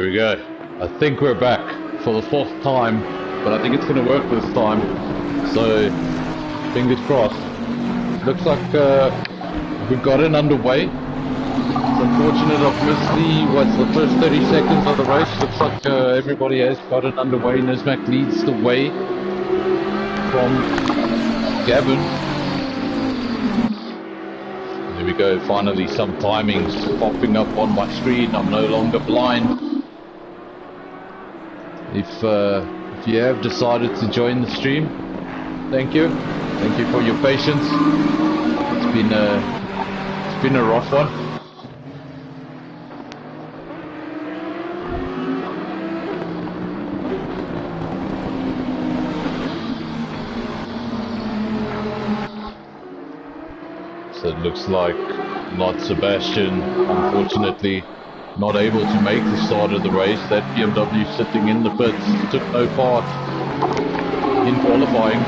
we go. I think we're back for the 4th time, but I think it's going to work this time. So, fingers crossed. Looks like we've got it underway. It's unfortunate I've missed the first 30 seconds of the race. Looks like everybody has got it underway. Nismac leads the way from Gavin. There we go, finally some timings popping up on my screen. I'm no longer blind. If you have decided to join the stream, thank you for your patience. It's been a rough one. So it looks like not Sebastian, unfortunately, not able to make the start of the race. That BMW sitting in the pits took no part in qualifying.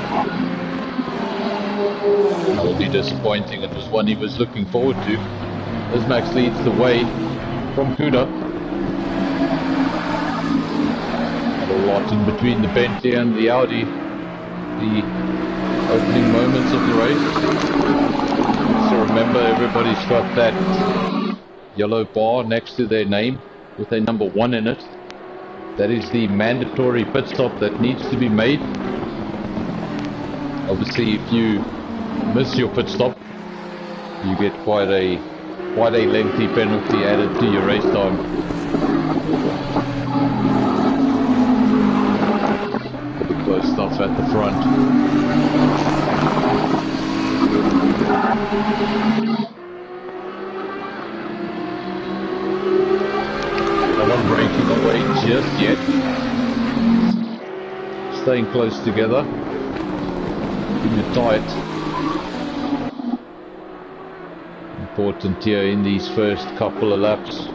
Only disappointing. It was one he was looking forward to. As Max leads the way from Kuda. Not a lot in between the Bentley and the Audi. The opening moments of the race. So remember, everybody's got that yellow bar next to their name with a number 1 in it. That is the mandatory pit stop that needs to be made. Obviously, if you miss your pit stop, you get quite a lengthy penalty added to your race time. The close stuff at the front. No one breaking away just yet. Staying close together. Keep it tight. Important here in these first couple of laps.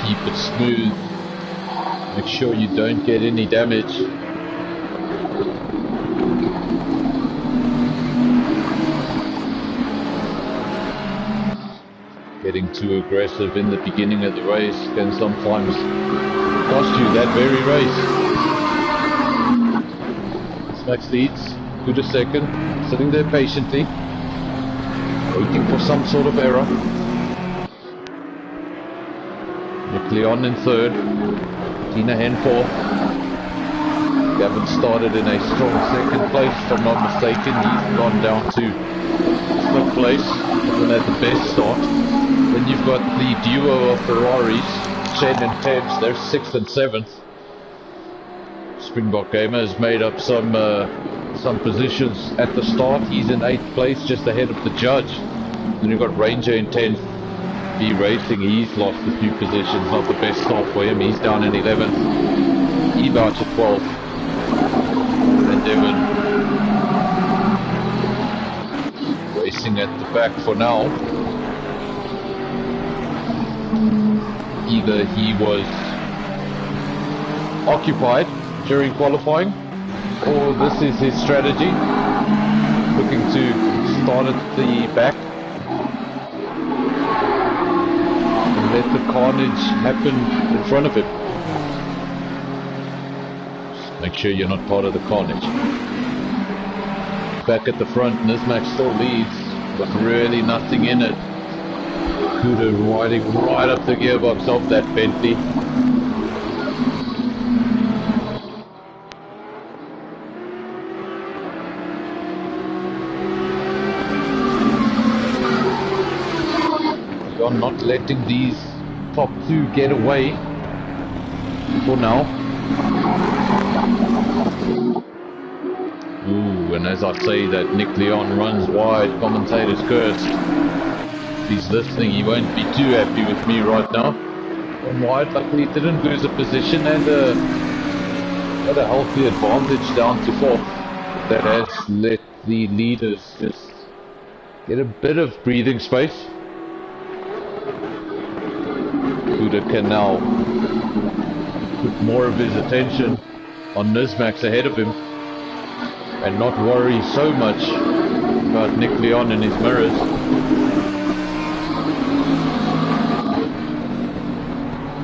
Keep it smooth. Make sure you don't get any damage. Getting too aggressive in the beginning of the race can sometimes cost you that very race. Max leads, Kuda second, sitting there patiently, waiting for some sort of error. Nick Leon in third, Tina Hen fourth. Gavin started in a strong second place, if I'm not mistaken. He's gone down to third place, hasn't had the best start. Then you've got the duo of Ferraris, Shane and Tebs, they're 6th and 7th. Springbok Gamer has made up some positions at the start. He's in 8th place, just ahead of the judge. Then you've got Ranger in 10th. B Racing, he's lost a few positions, not the best start for him. He's down in 11th. E-Bouch at 12th. And Devon racing at the back for now. Either he was occupied during qualifying, or this is his strategy, looking to start at the back and let the carnage happen in front of him. Just make sure you're not part of the carnage. Back at the front, Nismac still leads, but really nothing in it. Kuda riding right up the gearbox of that Bentley. You're not letting these top two get away for now. Ooh, and as I say that, Nick Leon runs wide, commentator's cursed. If he's listening, he won't be too happy with me right now. On wide, luckily didn't lose a position and had a healthy advantage down to 4th. That has let the leaders just get a bit of breathing space. Kuda can now put more of his attention on Nismac ahead of him and not worry so much about Nick Leon and his mirrors.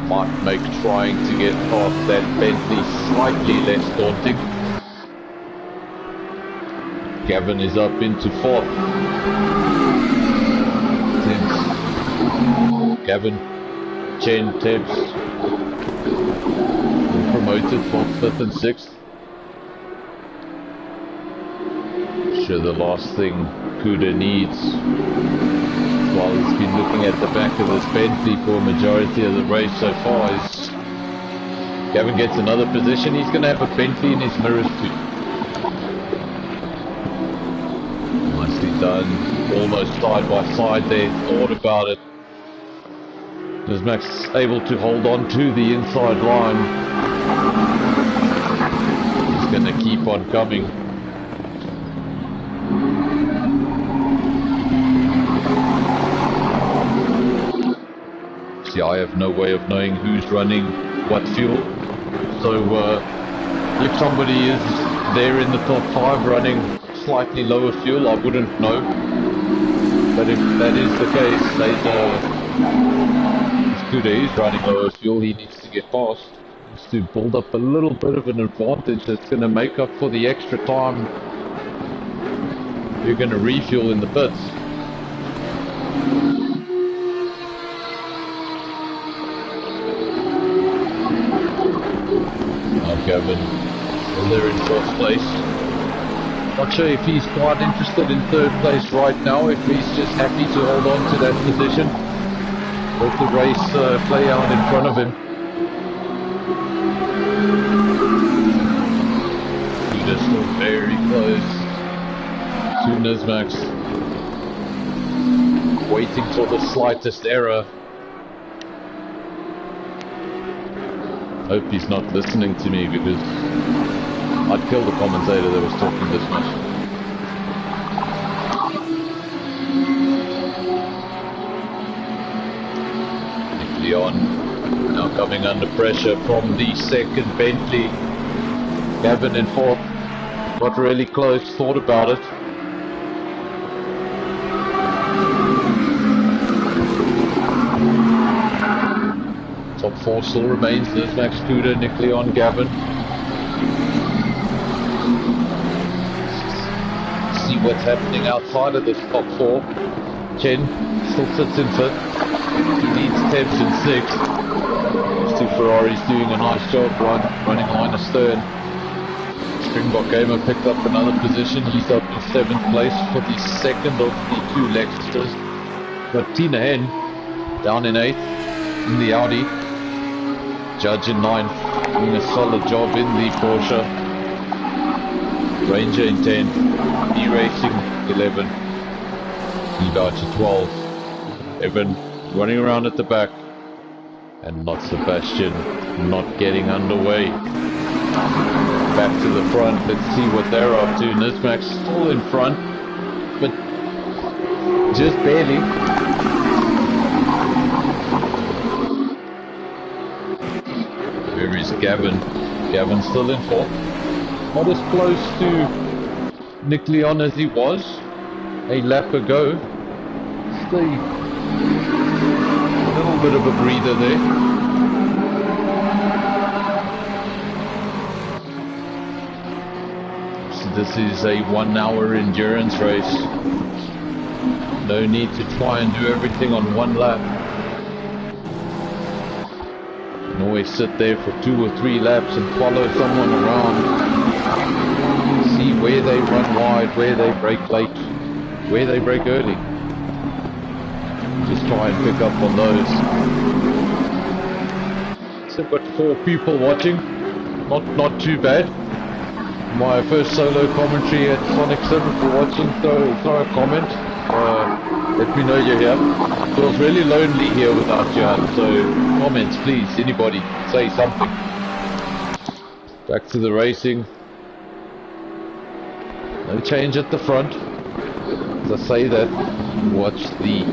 Might make trying to get past that Bentley slightly less daunting. Gavin is up into 4th. Since Gavin, Chen, Tibbs promoted 4th, 5th and 6th. Sure, the last thing Kuda needs, while he's been looking at the back of this Bentley for a majority of the race so far, is Gavin gets another position, he's going to have a Bentley in his mirrors too. Nicely done, almost side by side there, thought about it. Is Max able to hold on to the inside line? He's going to keep on coming. See, I have no way of knowing who's running what fuel. So if somebody is there in the top 5 running slightly lower fuel, I wouldn't know. But if that is the case, Kuda is running lower fuel, he needs to get past. He needs to build up a little bit of an advantage that's going to make up for the extra time you're going to refuel in the pits. Now Gavin, well, they're in 4th place. Not sure if he's quite interested in 3rd place right now, if he's just happy to hold on to that position. Let the race play out in front of him. He's still very close to Nismax. Waiting for the slightest error. Hope he's not listening to me, because I'd kill the commentator that was talking this much. Leon now coming under pressure from the 2nd Bentley. Gavin in 4th, got really close, thought about it. Top 4 still remains Nismax, Kuda, Nick Leon, Gavin. See what's happening outside of this top 4. Chen still sits in 5th. He needs Tibbs in 6th. These 2 Ferraris doing a nice job running line astern. Springbok Gamer picked up another position. He's up in 7th place for the 2nd of the 2 Lexusters. Got Tina Hen down in 8th in the Audi. Judge in 9th, doing a solid job in the Porsche. Ranger in 10th. E-Racing 11. E-Voucher 12. Evan running around at the back, and not Sebastian, not getting underway. Back to the front, let's see what they're up to. Nismax still in front, but just barely. Where is Gavin? Gavin still in 4th. Not as close to Nick Leon as he was a lap ago. Still a little bit of a breather there. So this is a 1 hour endurance race. No need to try and do everything on 1 lap. You can always sit there for 2 or 3 laps and follow someone around. See where they run wide, where they brake late, where they brake early. Just try and pick up on those. So I've got 4 people watching. Not too bad. My first solo commentary at Sonic 7 for watching. Throw a comment. Let me know you're here. It feels really lonely here without you. So comments, please. Anybody, say something. Back to the racing. No change at the front. As I say that, watch the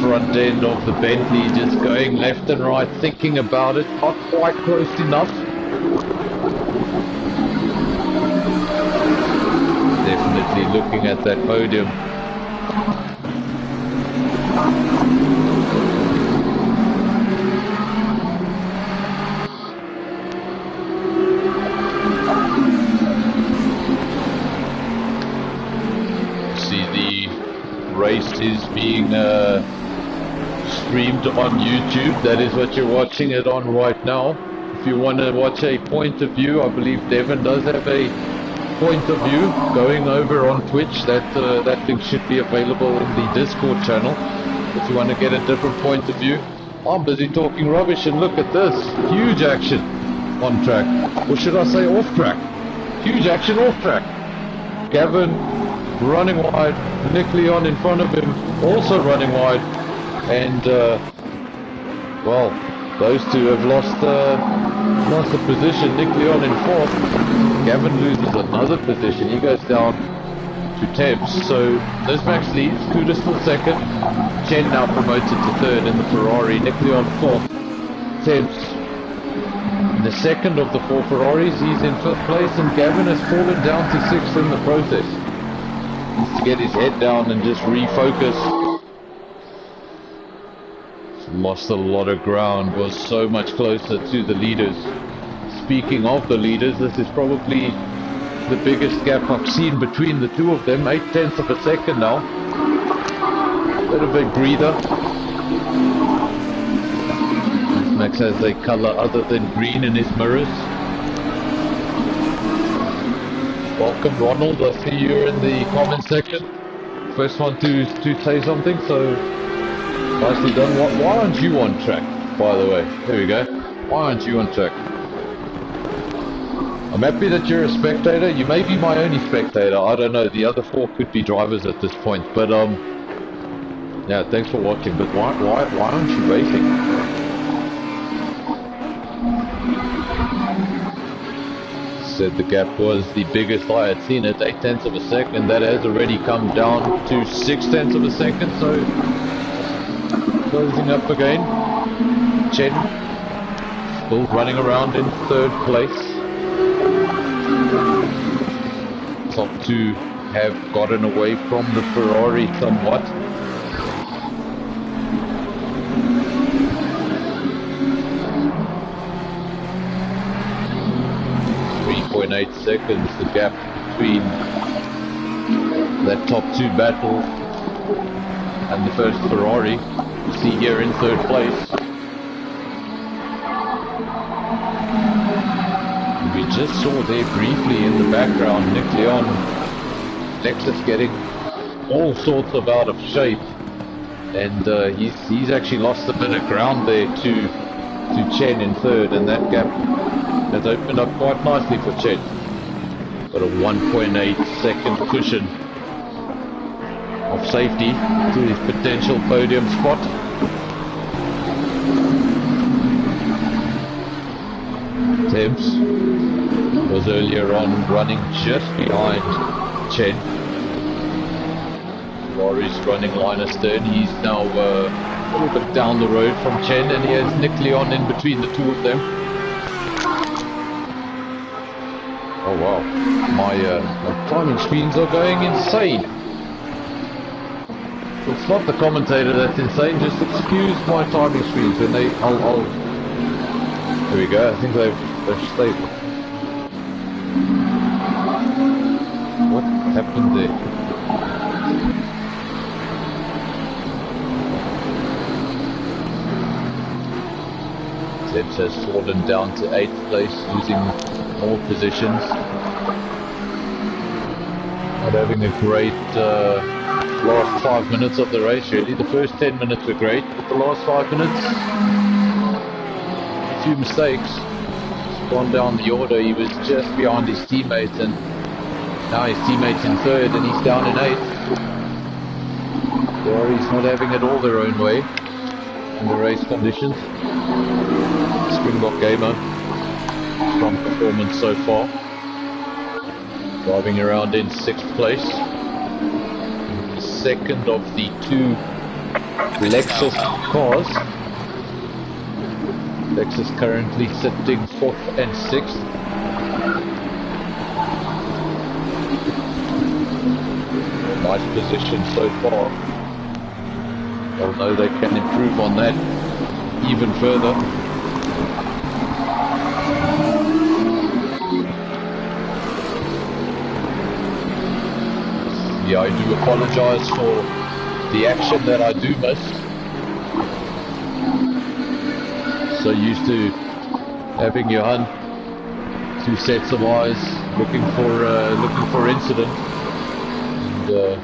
front end of the Bentley just going left and right, thinking about it, not quite close enough. definitely looking at that podium. See, the race is being streamed on YouTube. That is what you're watching it on right now. If you want to watch a point of view, I believe Devon does have a point of view going over on Twitch. That link should be available in the Discord channel if you want to get a different point of view. I'm busy talking rubbish, and look at this. Huge action on track. Or should I say off track? Huge action off track. Gavin running wide, Nick Leon in front of him also running wide, and well, those two have lost the position. Nick Leon in fourth. Gavin loses another position. He goes down to 10th. So Max leads. Kuda still second. Chen now promoted to third in the Ferrari. Nick Leon fourth. 10th. The second of the four Ferraris. He's in fifth place, and Gavin has fallen down to sixth in the process. Needs to get his head down and just refocus. Lost a lot of ground, was so much closer to the leaders. Speaking of the leaders, this is probably the biggest gap I've seen between the two of them. 0.8 of a second now. Bit of a breather. Max has a color other than green in his mirrors. Welcome, Ronald. I see you're in the comment section. First one to say something, so nicely done. Why aren't you on track, by the way? There we go. Why aren't you on track? I'm happy that you're a spectator. You may be my only spectator. I don't know. The other four could be drivers at this point. But yeah, thanks for watching. But why aren't you racing? Said the gap was the biggest I had seen it, 0.8 of a second. That has already come down to 0.6 of a second, so closing up again. Chen still running around in third place. Top two have gotten away from the Ferrari somewhat. .8 seconds, the gap between that top two battle and the first Ferrari. You see here in third place. We just saw there briefly in the background Nick Leon, Lexus getting all sorts of out of shape, and he's actually lost a bit of ground there to Chen in third, and that gap has opened up quite nicely for Chen. Got a 1.8 second cushion of safety to his potential podium spot. Thames was earlier on running just behind Chen. Lori's running line astern. He's now a little bit down the road from Chen, and he has Nick Leon in between the two of them. Oh wow, my timing screens are going insane. It's not the commentator that's insane, just excuse my timing screens when they, there we go, I think they're stable. What happened there? Zebs has fallen down to 8th place, losing more positions. Not having a great last 5 minutes of the race really. The first 10 minutes were great, but the last 5 minutes, a few mistakes. He's gone down the order. He was just behind his teammates, and now his teammates in third and he's down in 8th. Ferrari's not having it all their own way in the race conditions. Springbok Gamer, strong performance so far. Driving around in 6th place. Second of the two Lexus cars. Lexus currently sitting 4th and 6th. Nice position so far. Although they can improve on that even further. Yeah, I do apologize for the action that I do miss. So used to having your hunt, two sets of eyes, looking for incident. And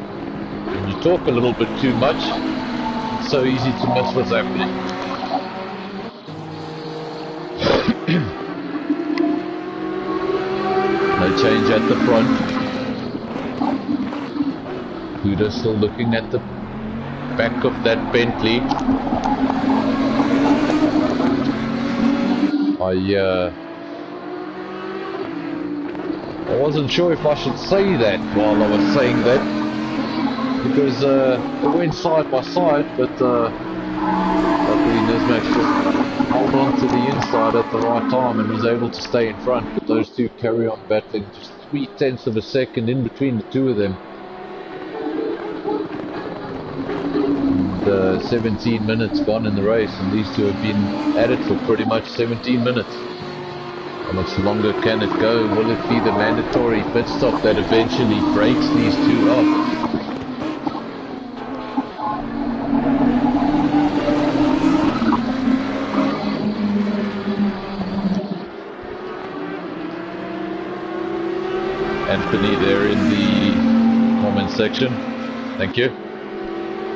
when you talk a little bit too much, it's so easy to miss what's happening. No change at the front. Huda still looking at the back of that Bentley. I wasn't sure if I should say that while I was saying that, because it went side by side, but luckily Nismax just held on to the inside at the right time and was able to stay in front. But those two carry on battling, just 0.3 of a second in between the two of them. 17 minutes gone in the race, and these two have been at it for pretty much 17 minutes. How much longer can it go? Will it be the mandatory pit stop that eventually breaks these two up? Anthony there in the comment section. Thank you.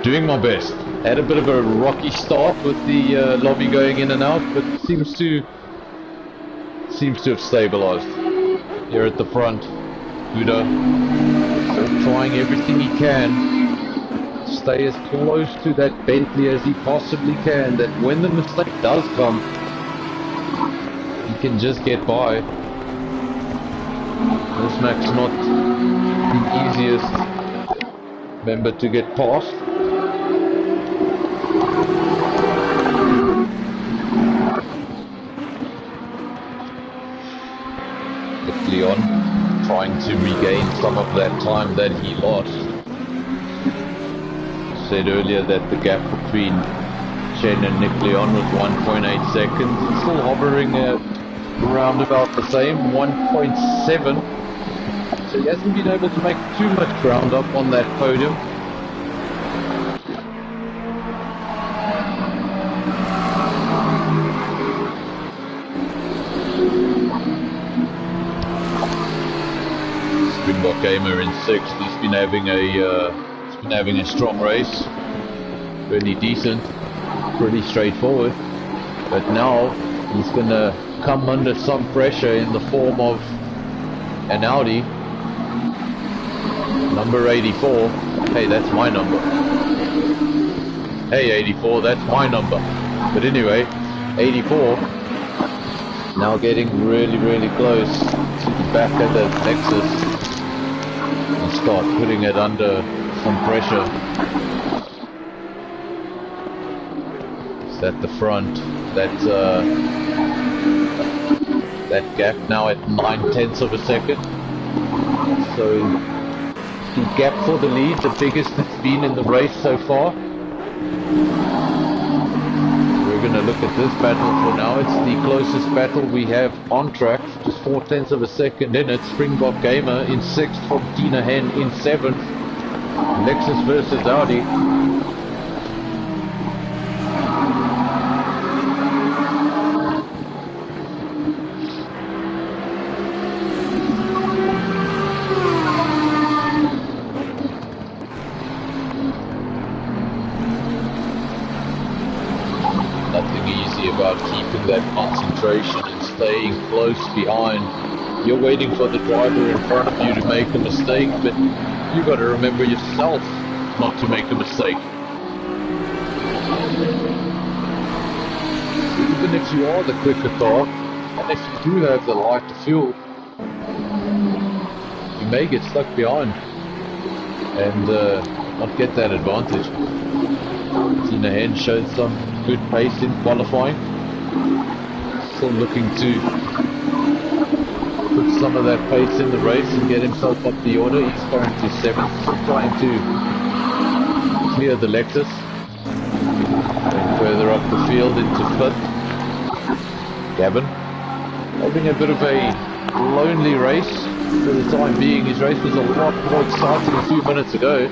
Doing my best. Had a bit of a rocky start with the lobby going in and out, but seems to have stabilized. Here at the front, Huda still trying everything he can to stay as close to that Bentley as he possibly can, that when the mistake does come, he can just get by. Nismax not the easiest member to get past. Leon trying to regain some of that time that he lost. Said earlier that the gap between Chen and Nick Leon was 1.8 seconds. It's still hovering around about the same, 1.7. So he hasn't been able to make too much ground up on that podium. Gamer in 6th. He's been having a strong race, really decent, pretty straightforward. But now he's gonna come under some pressure in the form of an Audi, number 84. Hey, that's my number. Hey, 84, that's my number. But anyway, 84 now getting really close to the back of the Lexus. And start putting it under some pressure. It's at the front. That gap now at 0.9 of a second. So the gap for the lead, the biggest it's been in the race so far. We're going to look at this battle for now. It's the closest battle we have on track. Just 0.4 of a second in it. Springbok Gamer in 6th from Tina Hen in 7th. Lexus versus Audi. Nothing easy about keeping that concentration and staying close behind. You're waiting for the driver in front of you to make a mistake, but you got to remember yourself not to make a mistake. Even if you are the quicker car, and if you do have the lighter fuel, you may get stuck behind and not get that advantage. Tina Hen showed some good pace in qualifying. Still looking to put some of that pace in the race and get himself up the order. He's currently 7th, trying to clear the Lexus. Going further up the field into 5th. Gavin having a bit of a lonely race for the time being. His race was a lot more exciting a few minutes ago,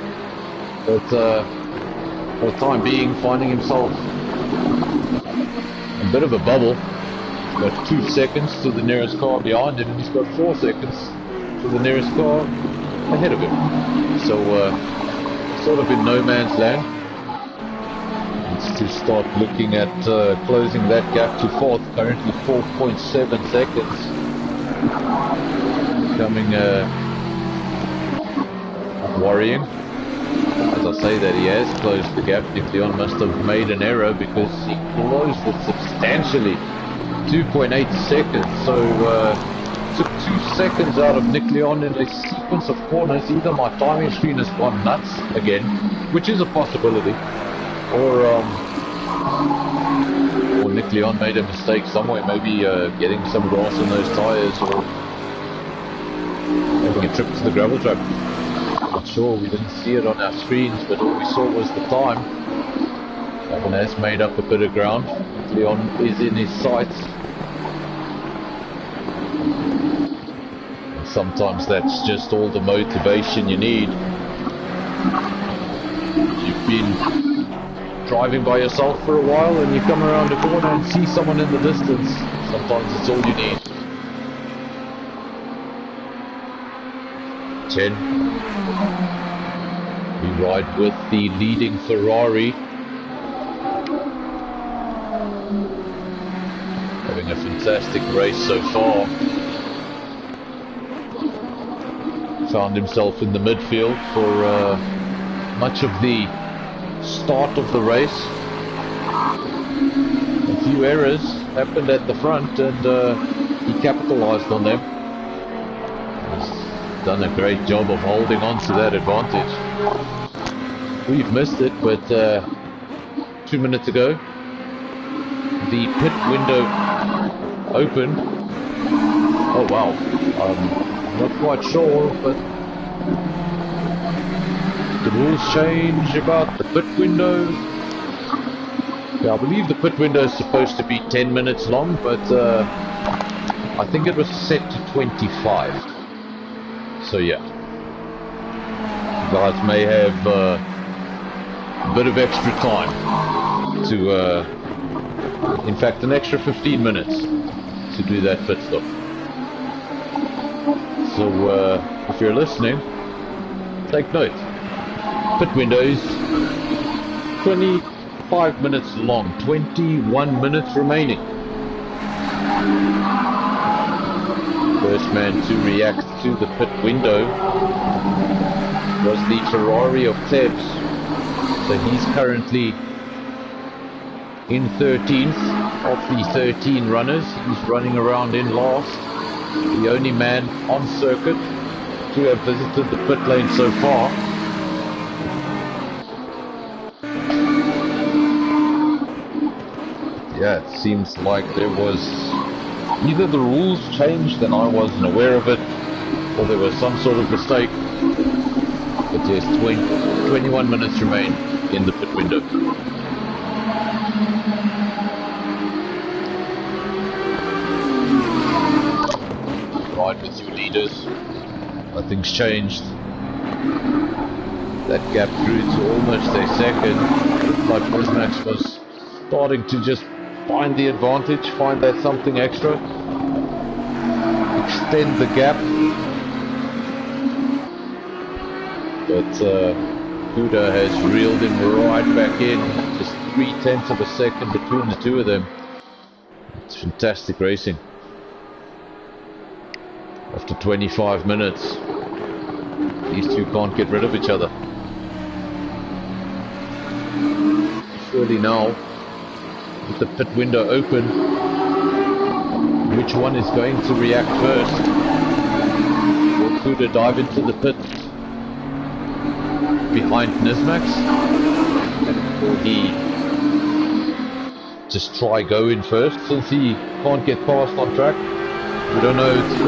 but for the time being finding himself a bit of a bubble. He's got 2 seconds to the nearest car behind him, and he's got 4 seconds to the nearest car ahead of him. So sort of in no man's land. Needs to start looking at closing that gap to 4th, currently 4.7 seconds. Becoming worrying. As I say that he has closed the gap, Nick Leon must have made an error because he closed it substantially. 2.8 seconds, so took 2 seconds out of Nick Leon in a sequence of corners. Either my timing screen has gone nuts again, which is a possibility, or Nick Leon made a mistake somewhere, maybe getting some grass on those tyres, or having a trip to the gravel trap. Not sure, we didn't see it on our screens, but all we saw was the time. Gavin has made up a bit of ground. Leon is in his sights. And sometimes that's just all the motivation you need. You've been driving by yourself for a while and you come around the corner and see someone in the distance. Sometimes it's all you need. 10. We ride with the leading Ferrari. Having a fantastic race so far. Found himself in the midfield for much of the start of the race. A few errors happened at the front and he capitalized on them. He's done a great job of holding on to that advantage. We've missed it, but 2 minutes ago the pit window opened. Oh wow, I'm not quite sure, but the rules change about the pit window. Yeah, I believe the pit window is supposed to be 10 minutes long, but I think it was set to 25. So yeah, you guys may have a bit of extra time to, in fact, an extra 15 minutes to do that pit stop. So if you're listening, take note. Pit windows 25 minutes long, 21 minutes remaining. First man to react to the pit window was the Ferrari of Tebs. So he's currently in 13th of the 13 runners. He's running around in last, the only man on circuit to have visited the pit lane so far. Yeah, it seems like there was either the rules changed and I wasn't aware of it, or there was some sort of mistake. But yes, 21 minutes remain in the pit window. Ride with your leaders. Nothing's changed. That gap grew to almost a second. Looks like Bismax was starting to just find the advantage, find that something extra, extend the gap. But Huda has reeled him right back in, just 0.3 of a second between the two of them. It's fantastic racing. After 25 minutes, these two can't get rid of each other. Surely now, with the pit window open, which one is going to react first? Will Kuda dive into the pit behind Nismax? Will he just try go in first since he can't get past on track? We don't know. It's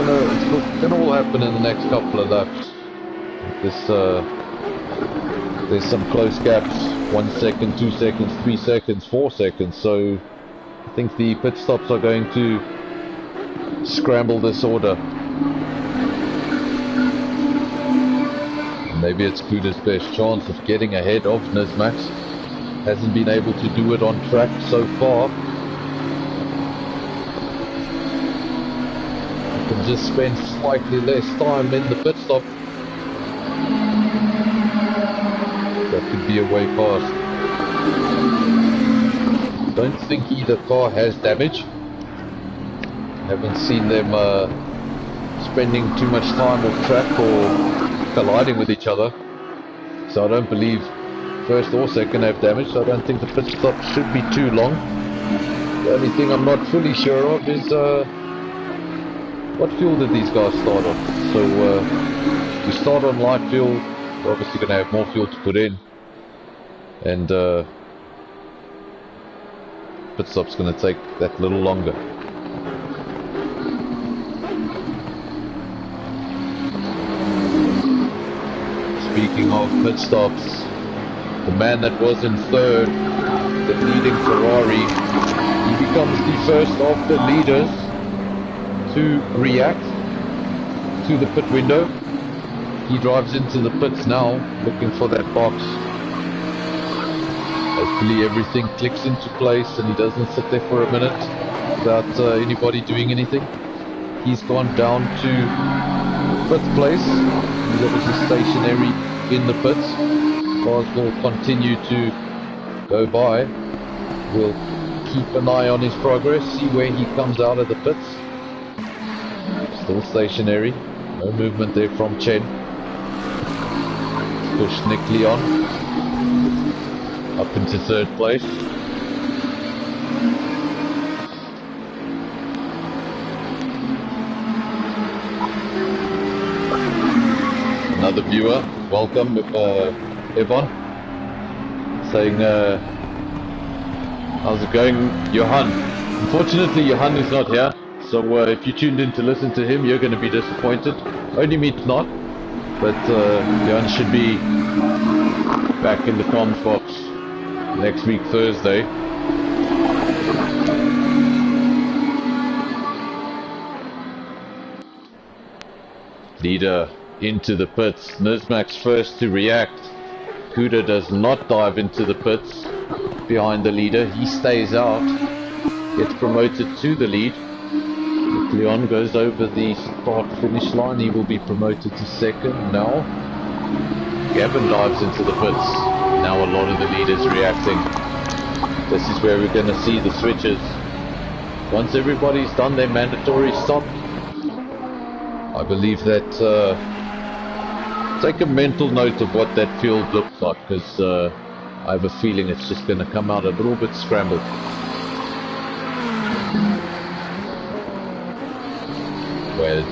gonna all happen in the next couple of laps. There's some close gaps. 1 second, 2 seconds, 3 seconds, 4 seconds. So I think the pit stops are going to scramble this order. Maybe it's Kuda's best chance of getting ahead of Nismax. Hasn't been able to do it on track so far. You can just spend slightly less time in the pit stop. That could be a way past. Don't think either car has damage. Haven't seen them spending too much time off track or colliding with each other. So I don't believe first or second have damage, so I don't think the pit stop should be too long. The only thing I'm not fully sure of is what fuel did these guys start on? So we start on light fuel, we're obviously going to have more fuel to put in, and pit stop's going to take that little longer. Speaking of pit stops, the man that was in third, the leading Ferrari, he becomes the first of the leaders to react to the pit window. He drives into the pits now, looking for that box. Hopefully everything clicks into place and he doesn't sit there for a minute without anybody doing anything. He's gone down to 5th place. He's obviously stationary in the pits. Cars will continue to go by. We'll keep an eye on his progress, see where he comes out of the pits. Still stationary, no movement there from Chen. Push Nick Leon up into 3rd place. Another viewer, welcome, Evan, saying, how's it going, Johan? Unfortunately, Johan is not here, so if you tuned in to listen to him, you're going to be disappointed. Only me not, but Johan should be back in the comms box next week, Thursday. Leader into the pits. Nismax first to react. Kuda does not dive into the pits behind the leader. He stays out, gets promoted to the lead. If Leon goes over the start finish line, he will be promoted to 2nd now. Gavin dives into the pits. Now a lot of the leaders reacting. This is where we're going to see the switches. Once everybody's done their mandatory stop, I believe that take a mental note of what that field looks like, because I have a feeling it's just going to come out a little bit scrambled. Well,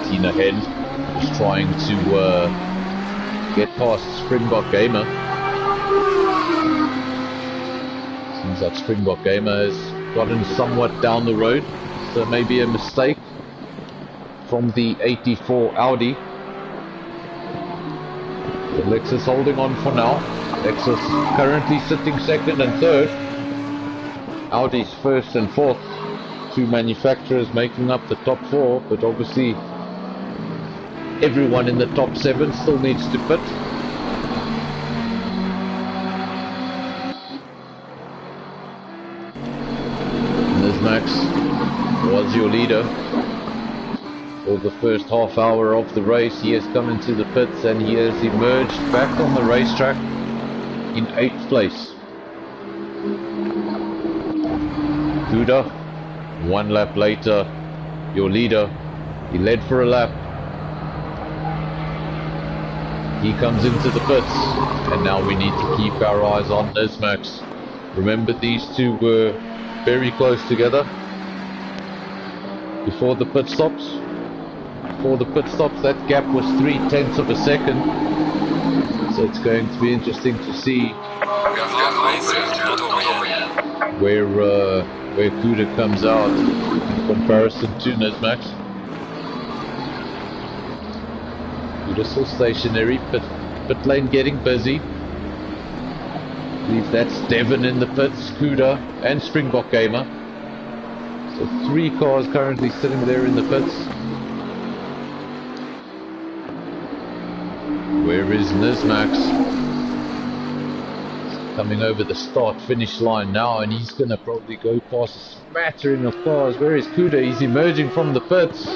Tina Hen is trying to get past Springbok Gamer. Seems like Springbok Gamer has gotten somewhat down the road, so maybe a mistake from the 84 Audi. The Lexus holding on for now. Lexus currently sitting 2nd and 3rd. Audi's 1st and 4th. 2 manufacturers making up the top 4, but obviously everyone in the top 7 still needs to pit. Nismax was your leader for the first half hour of the race. He has come into the pits and he has emerged back on the racetrack in 8th place. Kuda, 1 lap later, your leader. He led for a lap. He comes into the pits, and now we need to keep our eyes on Nismax. Remember, these two were very close together before the pit stops. For the pit stops, that gap was 0.3 of a second. So it's going to be interesting to see where where Kuda comes out in comparison to Nismax. Kuda still stationary, pit lane getting busy. I believe that's Devon in the pits, Kuda and Springbok Gamer. So 3 cars currently sitting there in the pits. Where is Nismax? Coming over the start-finish line now, and he's going to probably go past a smattering of cars. Where is Kuda? He's emerging from the pits.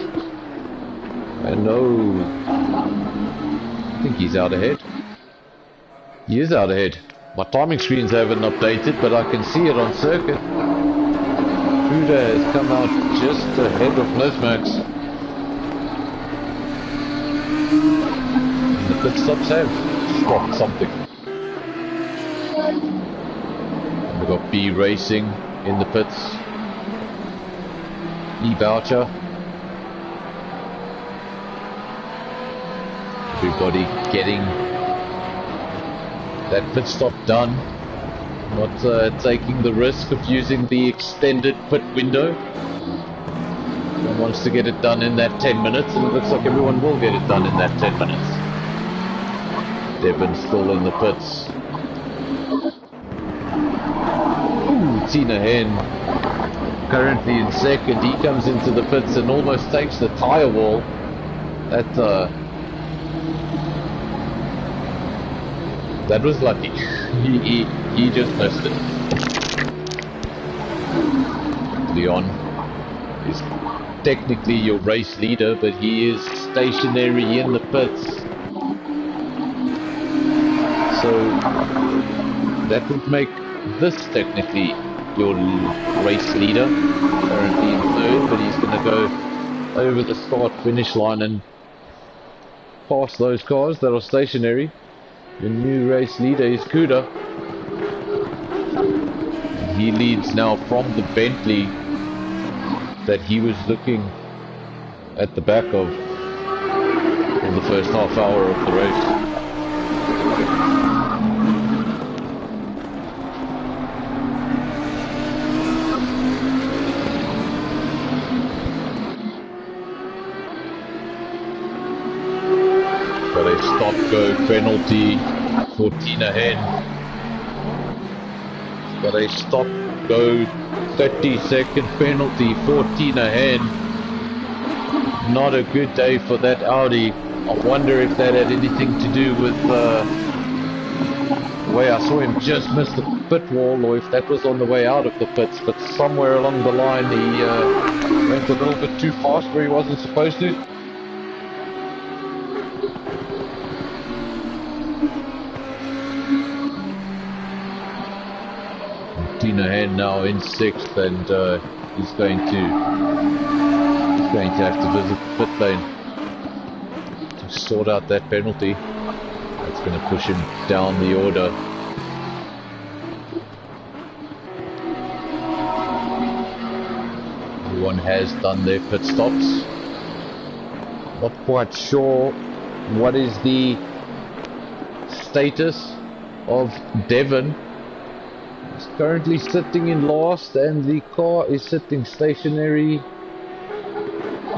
And no, I think he's out ahead. He is out ahead. My timing screens haven't updated, but I can see it on circuit. Kuda has come out just ahead of Nismax. And the pit stops have stopped something. We've got B Racing in the pits. E Boucher. Everybody getting that pit stop done. Not taking the risk of using the extended pit window. Everyone wants to get it done in that 10 minutes, and it looks like everyone will get it done in that 10 minutes. Devon's still in the pits. Tina Hen currently in second. He comes into the pits and almost takes the tyre wall. That was lucky. He just missed it. Leon is technically your race leader, but he is stationary in the pits. So that would make this technically your race leader, currently in third, but he's going to go over the start finish line and pass those cars that are stationary. Your new race leader is Kuda. He leads now from the Bentley that he was looking at the back of in the first half hour of the race. Stop-go penalty for Tina Hen. Got a stop-go 30-second penalty for Tina Hen. Not a good day for that Audi. I wonder if that had anything to do with the way I saw him just miss the pit wall, or if that was on the way out of the pits, but somewhere along the line he went a little bit too fast where he wasn't supposed to. Tina Hen now in 6th, and he's going to have to visit the pit lane to sort out that penalty. That's going to push him down the order. Everyone has done their pit stops. Not quite sure what is the status of Devon. He's currently sitting in last, and the car is sitting stationary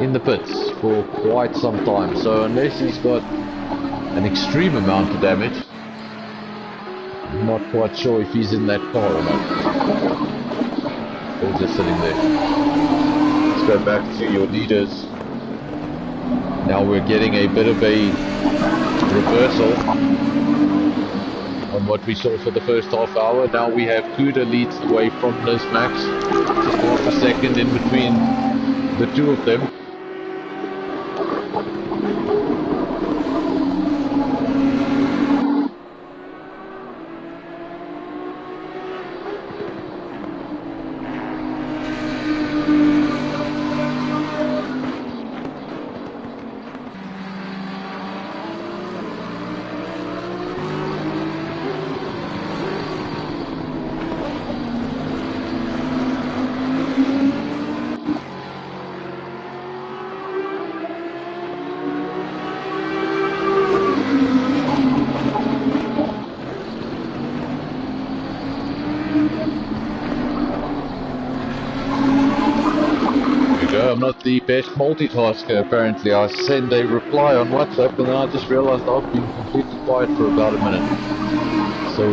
in the pits for quite some time. So unless he's got an extreme amount of damage, I'm not quite sure if he's in that car or not. Or just sitting there. Let's go back to your leaders. Now we're getting a bit of a reversal on what we saw for the first half hour. Now we have Kuda leads the way from Nismax, just half a second in between the two of them. I'm not the best multitasker apparently. I send a reply on WhatsApp and then I just realized I've been completely quiet for about a minute. So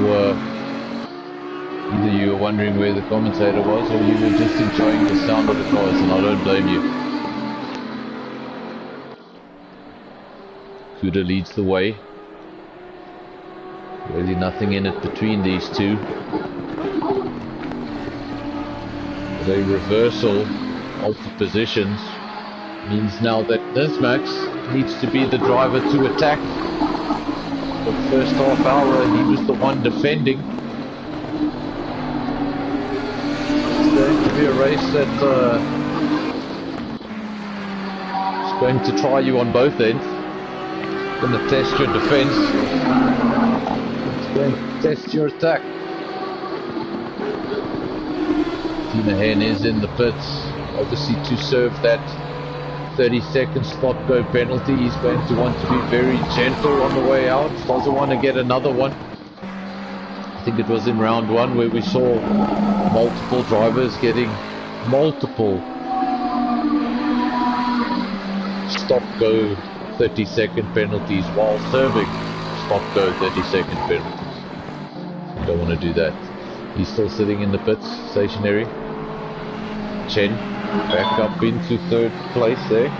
either you were wondering where the commentator was or you were just enjoying the sound of the cars, and I don't blame you. Kuda leads the way. Really nothing in it between these two. But a reversal of the positions means now that Nismax needs to be the driver to attack. For the first half hour he was the one defending. It's going to be a race that is going to try you on both ends. It's going to test your defense. It's going to test your attack. Tina Hen is in the pits, obviously to serve that 30-second spot go penalty. He's going to want to be very gentle on the way out. Doesn't want to get another one. I think it was in round one where we saw multiple drivers getting multiple stop go 30-second penalties while serving stop go 30-second penalties. You don't want to do that. He's still sitting in the pits, stationary. Chen back up into third place there.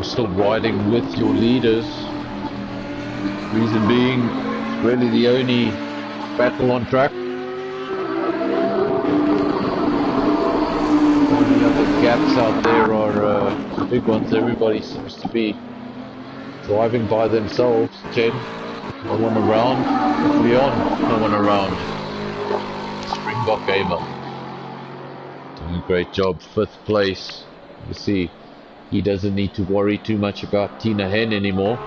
Still riding with your leaders. Reason being, it's really the only battle on track. The only other gaps out there are the big ones. Everybody seems to be driving by themselves. Chen, no one around. Leon, no one around. Springbok Gamer doing a great job, 5th place. You see, he doesn't need to worry too much about Tina Hen anymore.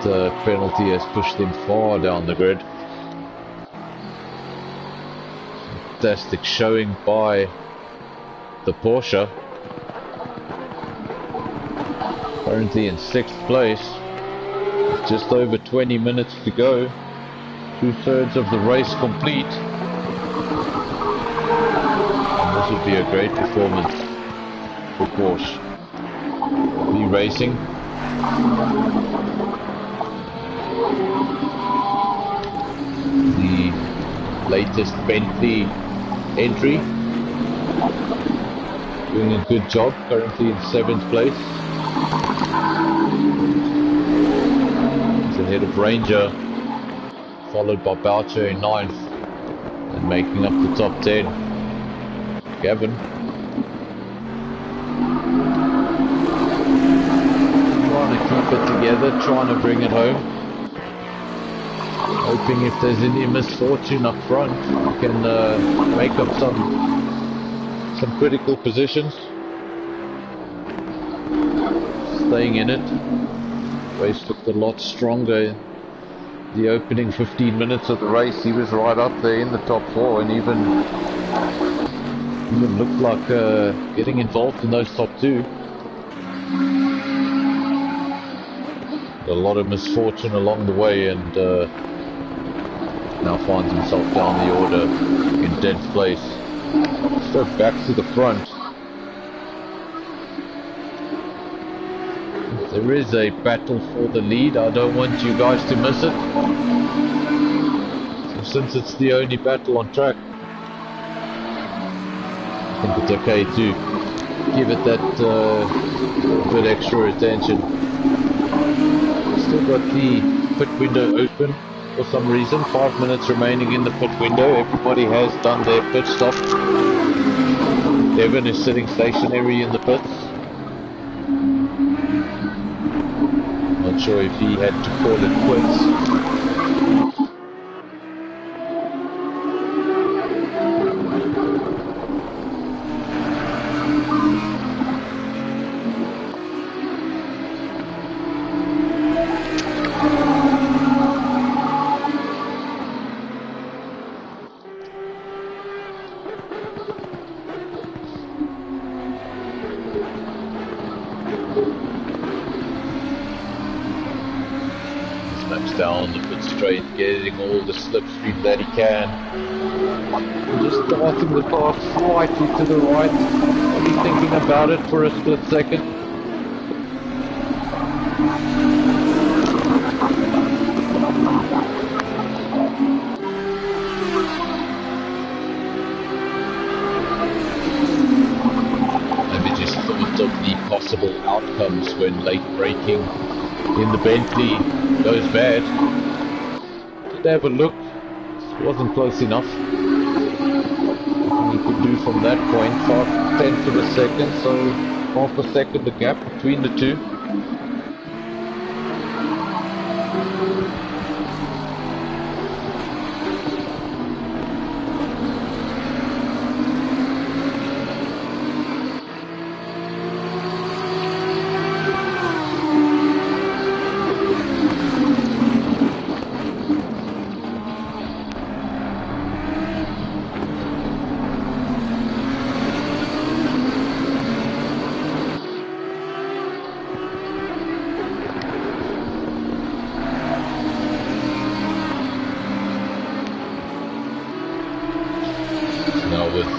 That penalty has pushed him far down the grid. Fantastic showing by the Porsche. Currently in 6th place. With just over 20 minutes to go. 2/3 of the race complete. And this would be a great performance for Porsche. Be racing. The latest Bentley entry. Doing a good job, currently in 7th place. He's ahead of Ranger, followed by Boucher in 9th, and making up the top 10. Gavin. Trying to keep it together, trying to bring it home. Hoping if there's any misfortune up front, we can make up some critical positions. Staying in it. Race looked a lot stronger. The opening 15 minutes of the race, he was right up there in the top 4, and even looked like getting involved in those top 2. A lot of misfortune along the way, and now finds himself down the order in 10th place. So back to the front. There is a battle for the lead. I don't want you guys to miss it. So since it's the only battle on track, I think it's okay to give it that bit extra attention. Still got the pit window open for some reason. 5 minutes remaining in the pit window. Everybody has done their pit stop. Devin is sitting stationary in the pits. Not sure if he had to call it quits. Smacks down the pit straight, getting all the slipstream that he can. Just starting the car slightly to the right. Only thinking about it for a split second. Maybe just thought of the possible outcomes when late braking in the Bentley goes bad. Did have a look. It wasn't close enough. Nothing you could do from that point. 5/10 of a second, so half a second the gap between the two. Now with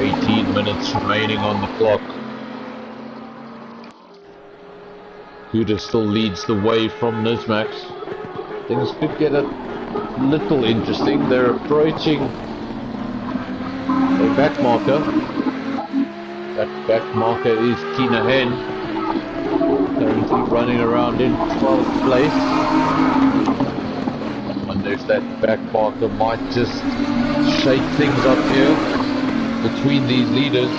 18 minutes remaining on the clock, Kuda still leads the way from Nismax. Things could get a little interesting. They're approaching a back marker. That back marker is Tina Hen, currently running around in 12th place. I wonder if that back marker might just shake things up here between these leaders.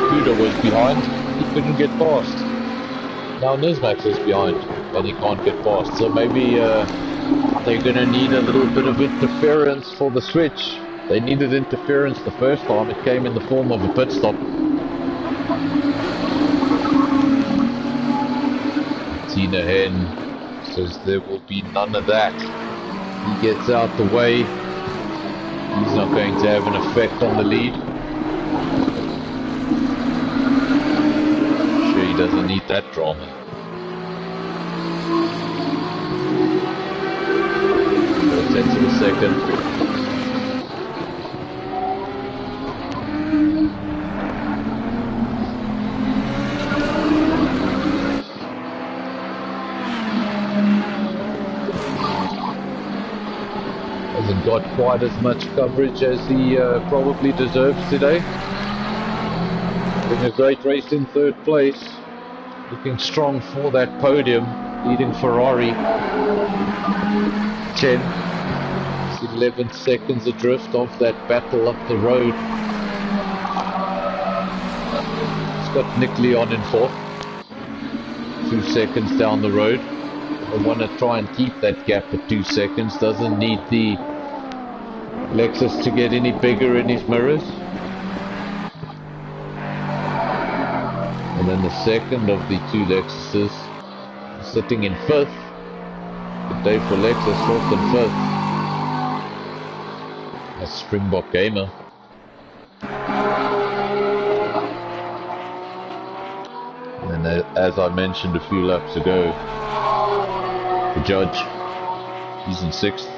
Kuda was behind, he couldn't get past. Now Nismax is behind and he can't get past, so maybe they're gonna need a little bit of interference for the switch. They needed interference the first time, it came in the form of a pit stop. Tina Hen says there will be none of that. He gets out the way. He's not going to have an effect on the lead. I'm sure he doesn't need that drama. Tenths of a second. Hasn't got quite as much coverage as he probably deserves today. Doing a great race in third place. Looking strong for that podium. Leading Ferrari. 10. 11 seconds adrift off that battle up the road. It's got Nick Leon in fourth. 2 seconds down the road. I want to try and keep that gap at 2 seconds. Doesn't need the Lexus to get any bigger in his mirrors. And then the second of the two Lexuses sitting in fifth. Good day for Lexus, fourth and fifth. A Springbok gamer. And as I mentioned a few laps ago, the judge, he's in sixth.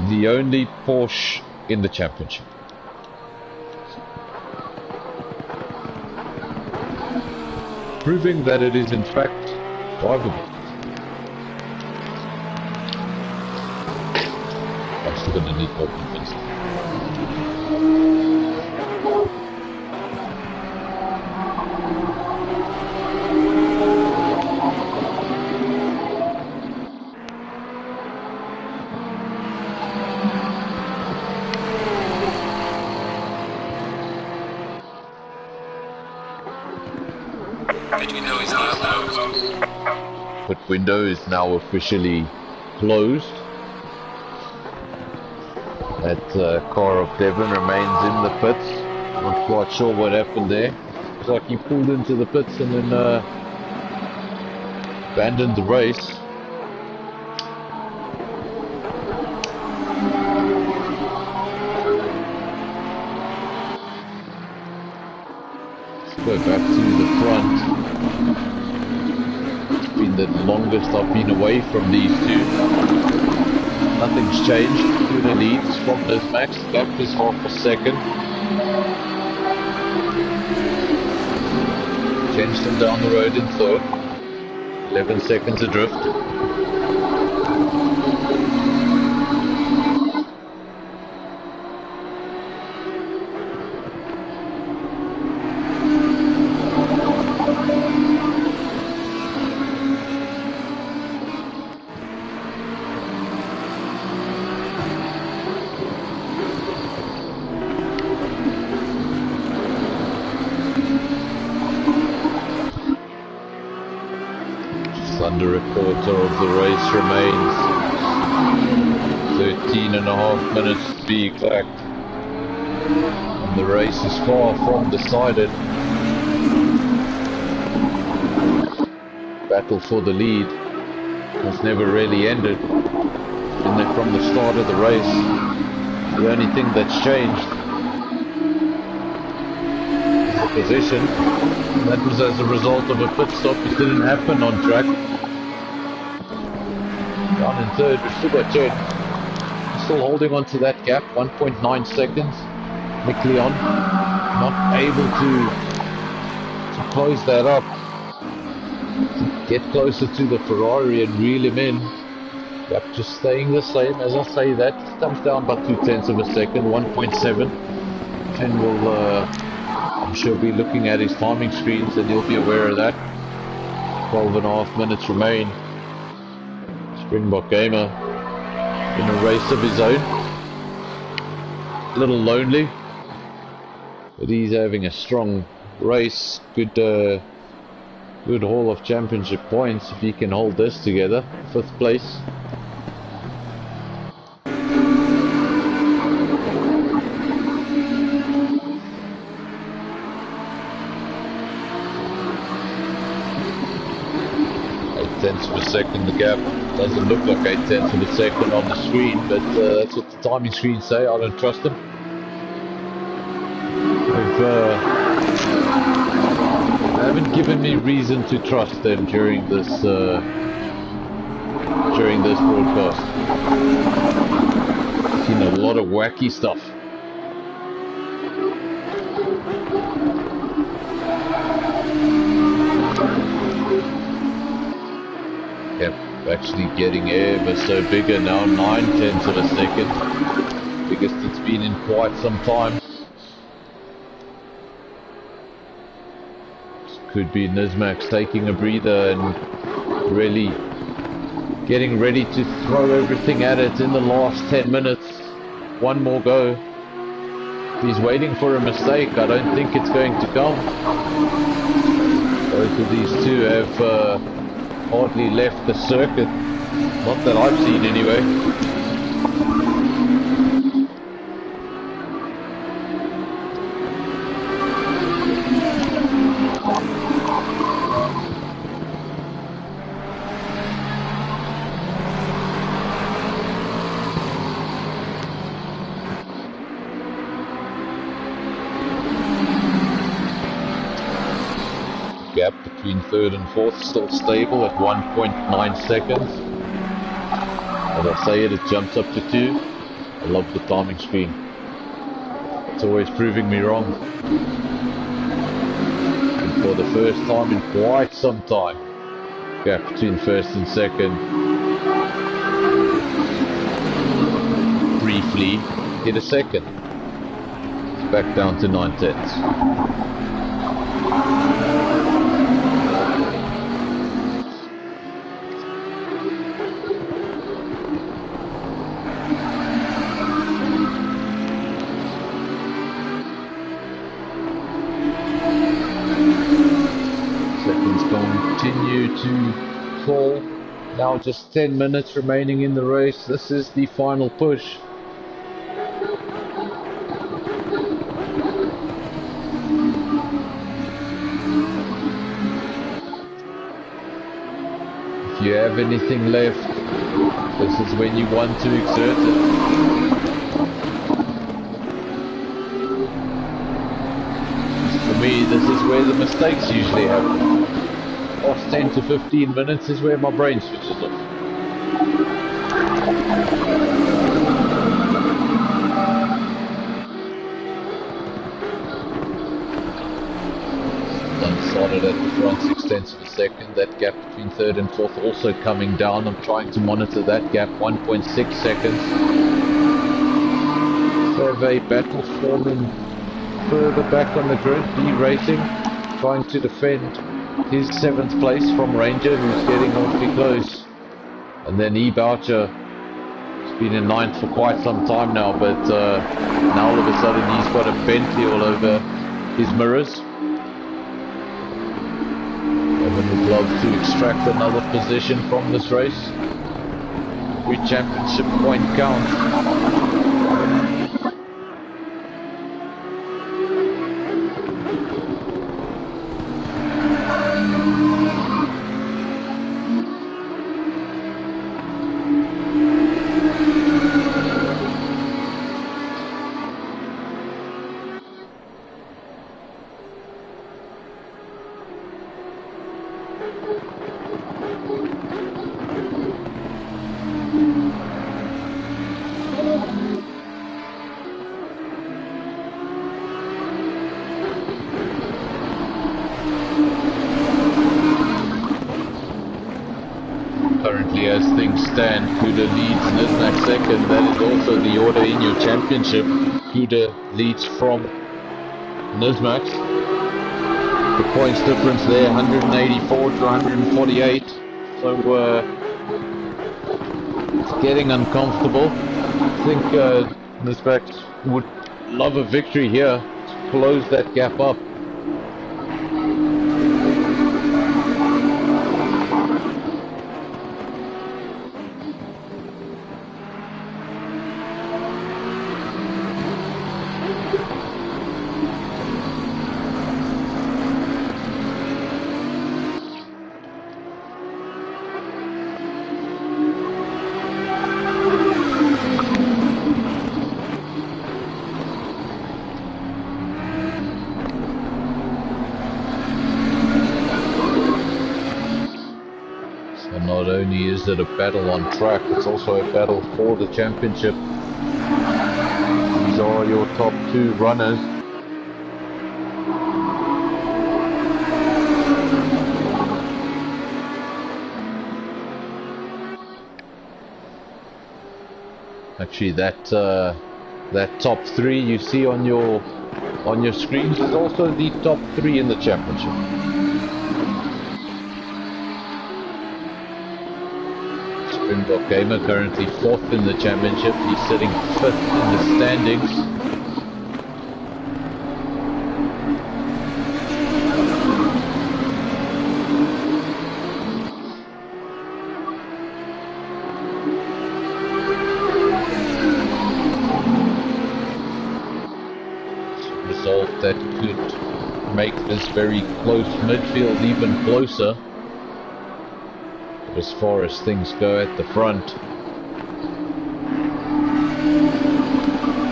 The only Porsche in the championship. Proving that it is in fact drivable. I'm still going to need more convincing. Pit window is now officially closed. That car of Devon remains in the pits. Not quite sure what happened there. Looks like he pulled into the pits and then abandoned the race. Go back to the front. It's been the longest I've been away from these two. Nothing's changed. To the leads from this max. Gap is half a second. Jensen down the road in third. 11 seconds adrift. Under a quarter of the race remains. 13.5 minutes to be exact. And the race is far from decided. Battle for the lead has never really ended. And then from the start of the race, the only thing that's changed is the position. And that was as a result of a pit stop that didn't happen on track. Down in third, we've still got Jen. Still holding on to that gap, 1.9 seconds. Mick Leon not able to close that up. Get closer to the Ferrari and reel him in. Gap just staying the same. As I say that, comes down by 0.2 of a second, 1.7. Jen will, I'm sure, be looking at his timing screens and he'll be aware of that. 12.5 minutes remain. Springbok Gamer in a race of his own. A little lonely, but he's having a strong race. Good haul of championship points if he can hold this together. 5th place. Tenths of a second the gap. Doesn't look like 8/10 of a second on the screen, but that's what the timing screens say. I don't trust them. They haven't given me reason to trust them during this broadcast. Seen a lot of wacky stuff. Yep, actually getting ever so bigger now, 9/10 of a second. Biggest it's been in quite some time. This could be Nismax taking a breather and really getting ready to throw everything at it in the last 10 minutes. One more go. He's waiting for a mistake. I don't think it's going to come. Both of these two have hardly left the circuit, not that I've seen anyway. Gap between third and fourth still stable at 1.9 seconds. As I say it jumps up to 2. I love the timing screen. It's always proving me wrong. And for the first time in quite some time, gap between first and second briefly hit a second. It's back down to 9/10. Continue to fall. Now just 10 minutes remaining in the race. This is the final push. If you have anything left, this is when you want to exert it. For me, me, this is where the mistakes usually happen. Last 10 to 15 minutes is where my brain switches off. Solid at the front, 6 tenths of a second. That gap between third and fourth also coming down. I'm trying to monitor that gap, 1.6 seconds. Survey battle forming further back on the grid, D-racing, trying to defend his 7th place from Ranger, who's getting awfully close. And then E-Boucher has been in 9th for quite some time now, but now all of a sudden he's got a Bentley all over his mirrors. Would love to extract another position from this race. Every championship point counts. As things stand, Kuda leads Nisnak second. That is also the order in your championship. Kuda leads from Nismak. The points difference there, 184 to 148. So it's getting uncomfortable. I think Nismak would love a victory here to close that gap up. Not only is it a battle on track, it's also a battle for the championship. These are your top 2 runners. Actually, that top 3 you see on your screens is also the top 3 in the championship. Springbok Gamer currently 4th in the championship. He's sitting 5th in the standings. Result that could make this very close midfield even closer. As far as things go at the front,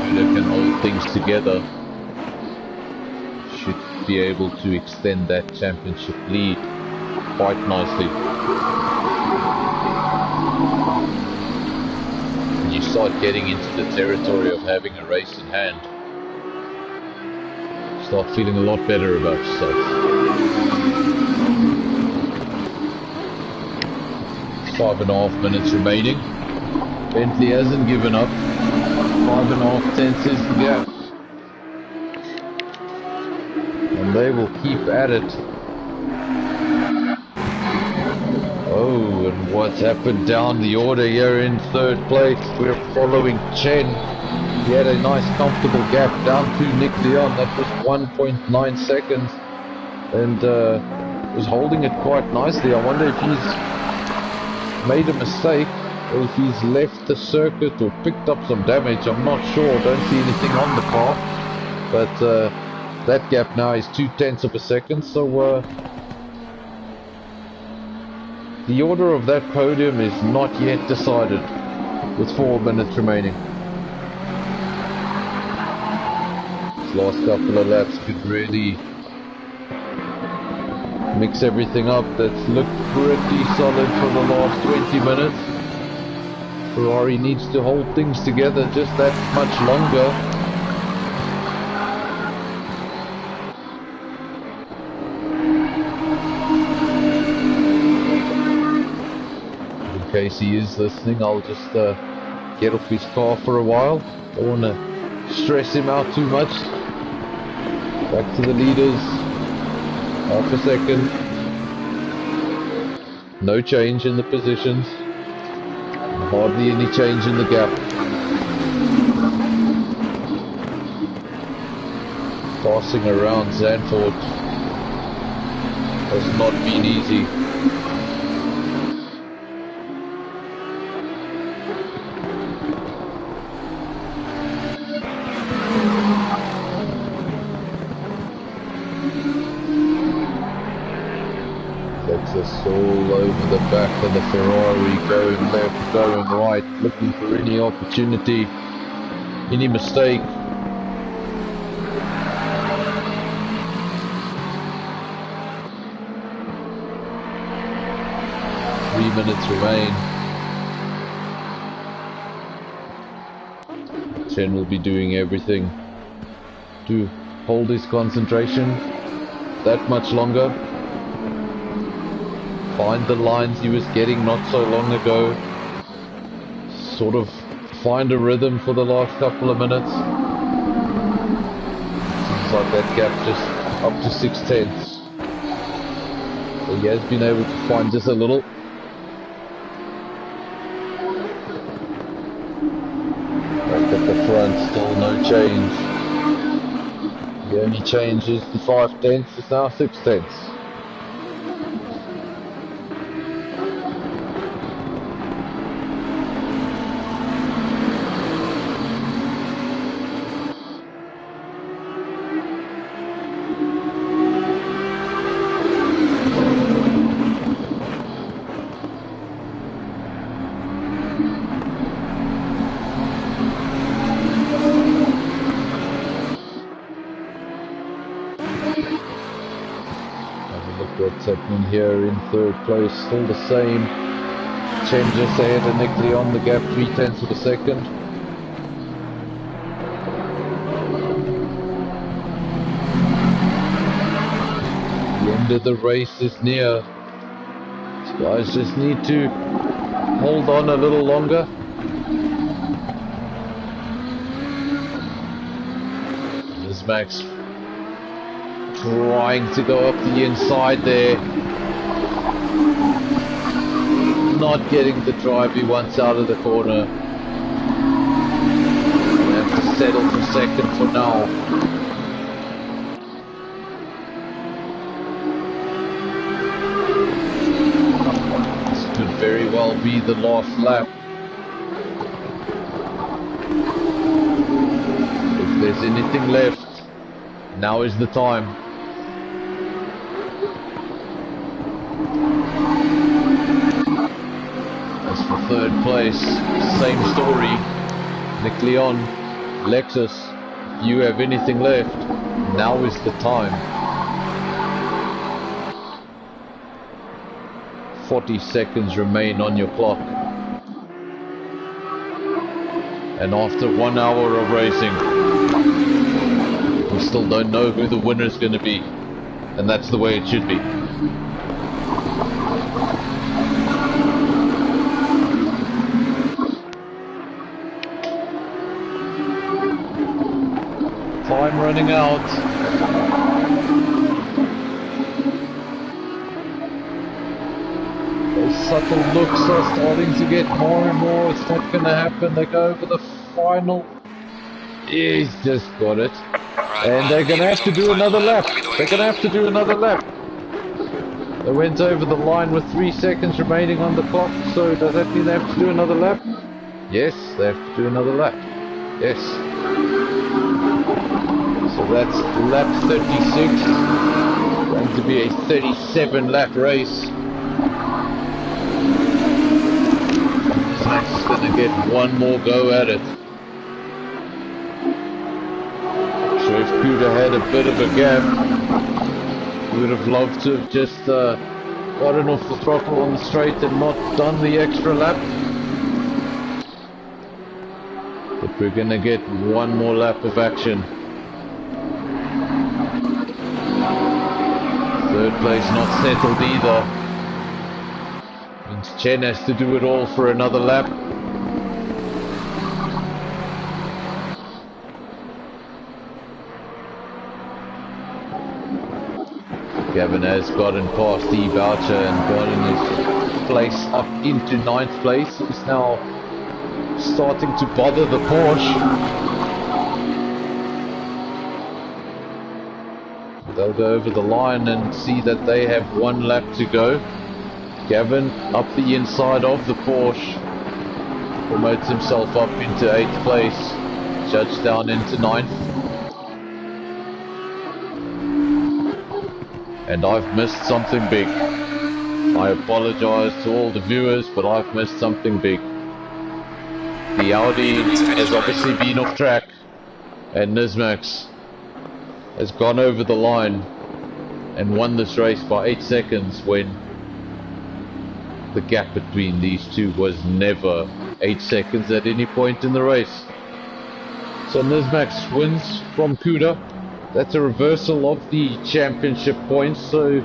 Kuda can hold things together, should be able to extend that championship lead quite nicely. When you start getting into the territory of having a race in hand, start feeling a lot better about yourself. 5.5 minutes remaining. Bentley hasn't given up. 5.5 tenths is the gap. And they will keep at it. Oh, and what's happened down the order here in 3rd place? We're following Chen. He had a nice comfortable gap down to Nick Leon. That was 1.9 seconds. And was holding it quite nicely. I wonder if he's made a mistake or if he's left the circuit or picked up some damage. I'm not sure. Don't see anything on the car, but that gap now is 0.2 of a second. So the order of that podium is not yet decided with 4 minutes remaining. This last couple of laps could really mix everything up. That's looked pretty solid for the last 20 minutes. Ferrari needs to hold things together just that much longer. In case he is listening, I'll just get off his car for a while. Don't want to stress him out too much. Back to the leaders. Half a second. No change in the positions. Hardly any change in the gap. Passing around Zandvoort has not been easy. Lexus all over the back of the Ferrari, going left, going right, looking for any opportunity, any mistake. Minutes remain. Chen will be doing everything to hold his concentration that much longer. Find the lines he was getting not so long ago. Sort of find a rhythm for the last couple of minutes. Seems like that gap just up to 6/10. So he has been able to find just a little. At the front, still no change. The only change is the 5/10, it's now 6/10. What's happening here in third place, still the same. Chen just ahead of Nick Leon, the gap 3/10 of a second. The end of the race is near. These guys just need to hold on a little longer. There's Max trying to go up the inside there. Not getting the drive he wants out of the corner. We have to settle for second for now. This could very well be the last lap. If there's anything left, now is the time. For third place, same story. Nick Leon, Lexus, if you have anything left, now is the time. 40 seconds remain on your clock. And after 1 hour of racing, we still don't know who the winner is going to be. And that's the way it should be. Time running out. Those subtle looks are starting to get more and more. It's not going to happen. They go over the final. He's just got it. And they're going to have to do another lap. They're going to have to do another lap. They went over the line with 3 seconds remaining on the clock. So does that mean they have to do another lap? Yes, they have to do another lap. Yes. So that's lap 36, going to be a 37 lap race. Max is going to get one more go at it. So if Kuda had a bit of a gap, Would have loved to have just gotten off the throttle on the straight and not done the extra lap. But we're gonna get one more lap of action. Third place not settled either. Means Chen has to do it all for another lap. Gavin has gotten past the Boucher and gotten his place up into 9th place. He's now starting to bother the Porsche. They'll go over the line and see that they have one lap to go. Gavin up the inside of the Porsche promotes himself up into 8th place. Judge down into 9th. And I've missed something big. I apologize to all the viewers, but I've missed something big. The Audi has obviously been off track, and Nismax has gone over the line and won this race by 8 seconds when the gap between these two was never 8 seconds at any point in the race. So Nismax wins from Kuda. That's a reversal of the championship points, so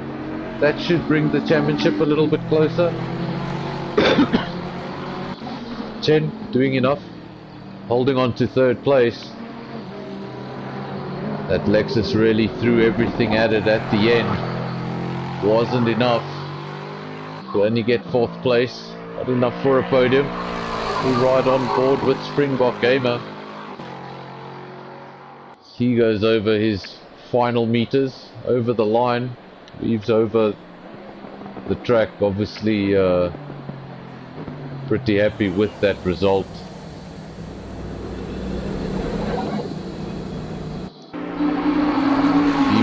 that should bring the championship a little bit closer. Chen doing enough, holding on to 3rd place. That Lexus really threw everything at it at the end. Wasn't enough. Will only get 4th place. Not enough for a podium. We ride on board with Springbok Gamer. He goes over his final meters, over the line, weaves over the track. Obviously pretty happy with that result.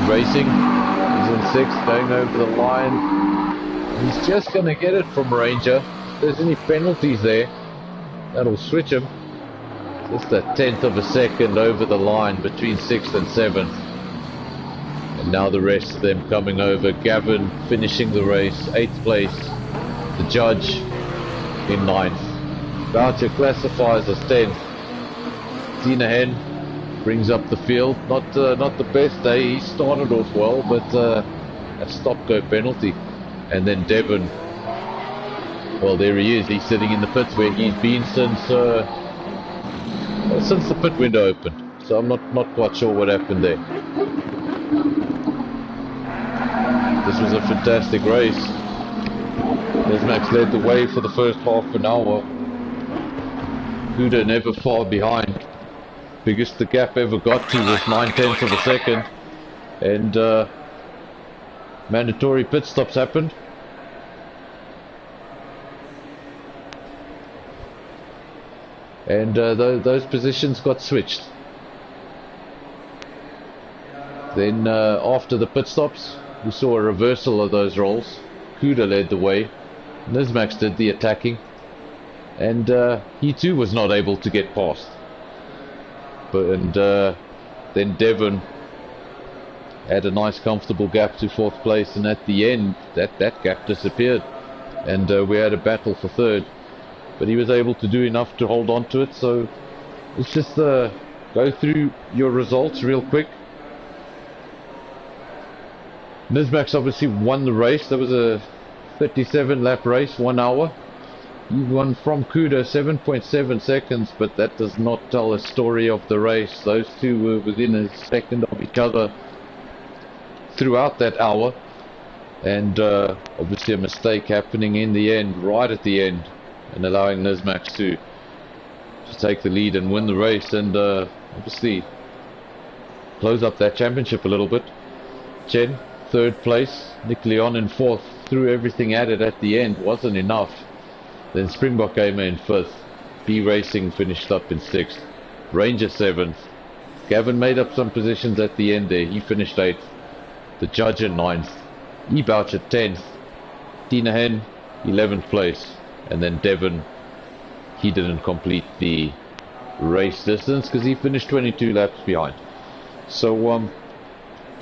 Racing, he's in 6th, going over the line. He's just going to get it from Ranger. If there's any penalties there, that'll switch him. Just a 1/10 of a second over the line between 6th and 7th. And now the rest of them coming over. Gavin finishing the race, 8th place. The Judge in 9th. Boucher classifies as 10th. Tina Hen brings up the field. Not the best day. He started off well, but a stop-go penalty. And then Devon, well, there he is. He's sitting in the pits where he's been since the pit window opened. So I'm not quite sure what happened there. This was a fantastic race. Nismax led the way for the first half an hour. Kuda never far behind. Biggest the gap ever got to was 9/10 of a second. And mandatory pit stops happened. And those positions got switched. Then after the pit stops, we saw a reversal of those roles. Kuda led the way. Nismax did the attacking. And he too was not able to get past. But then Devon had a nice comfortable gap to 4th place, and at the end that gap disappeared, and we had a battle for 3rd. But he was able to do enough to hold on to it. So let's just go through your results real quick. Nismax obviously won the race. That was a 37 lap race, 1 hour. He won from Kuda 7.7 seconds, but that does not tell a story of the race. Those two were within a second of each other throughout that hour. And obviously a mistake happening in the end, right at the end, and allowing Nismax to take the lead and win the race, and obviously close up that championship a little bit. Chen, 3rd place. Nick Leon in 4th. Threw everything at it at the end. Wasn't enough. Then Springbok Gamer in 5th. B Racing finished up in 6th. Ranger 7th. Gavin made up some positions at the end there. He finished 8th. The Judge in 9th. E-Boucher 10th. Tina Hen 11th place. And then Devon, he didn't complete the race distance because he finished 22 laps behind. So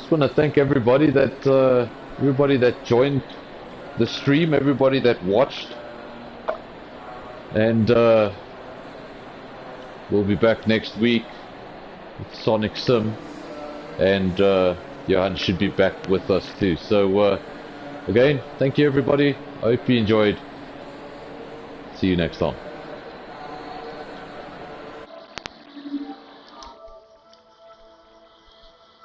just want to thank everybody that joined the stream, everybody that watched, and we'll be back next week with Sonic Sim, and Johan should be back with us too. So again, thank you everybody. I hope you enjoyed. See you next time.